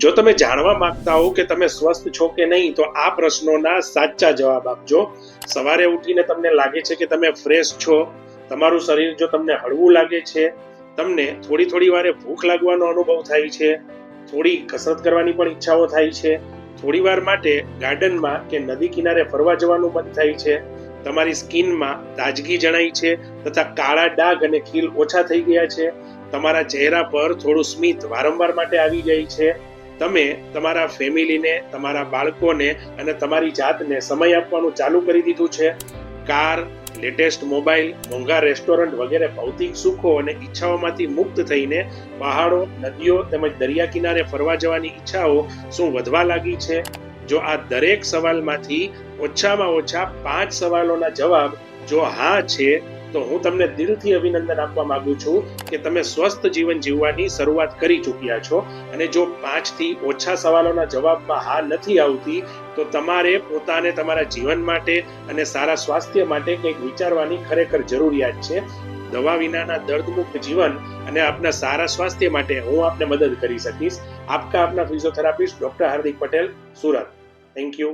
જો તમે જાણવા માંગતા હો કે તમે સ્વસ્થ છો કે નહીં, તો આ પ્રશ્નોના સાચા જવાબ આપજો. સવારે ઉઠીને તમને લાગે છે કે તમે ફ્રેશ છો, તમારું શરીર જો તમને હળવું લાગે છે, તમને થોડી થોડી વારે ભૂખ લાગવાનો અનુભવ થાય છે, થોડી કસરત કરવાની પણ ઈચ્છાઓ થાય છે, થોડી વાર માટે ગાર્ડનમાં કે નદી કિનારે ફરવા જવાનું મન થાય છે, તમારી સ્કિનમાં તાજગી જણાય છે તથા કાળા ડાઘ અને ખીલ ઓછા થઈ ગયા છે, તમારા ચહેરા પર થોડું સ્મિત વારંવાર માટે આવી જાય છે, તમે તમારા ફેમિલીને, તમારા બાળકોને અને તમારી જાતને સમય આપવાનું ચાલુ કરી દીધું છે, કાર, લેટેસ્ટ મોબાઈલ, મોંઘા રેસ્ટોરન્ટ વગેરે ભૌતિક સુખો અને ઈચ્છાઓમાંથી મુક્ત થઈને પહાડો, નદીઓ તેમજ દરિયા કિનારે ફરવા જવાની ઈચ્છાઓ શું વધવા લાગી છે? જો આ દરેક સવાલમાંથી ઓછામાં ઓછા 5 સવાલોના જવાબ જો હા છે, તો હું તમને દિલથી અભિનંદન આપવા માંગુ છું કે તમે સ્વસ્થ જીવન જીવવાની શરૂઆત કરી ચૂક્યા છો. અને જો 5 થી ઓછા સવાલોના જવાબમાં હા નથી આવતી, તો તમારે પોતાને તમારા જીવન માટે અને સારા સ્વાસ્થ્ય માટે કંઈક વિચારવાની ખરેખર જરૂરિયાત છે. દવા વિનાના દર્દમુક્ત જીવન અને આપના સારા સ્વાસ્થ્ય માટે હું આપને મદદ કરી શકીશ. આપના physiotherapist doctor Hardik Patel, Surat. Thank you.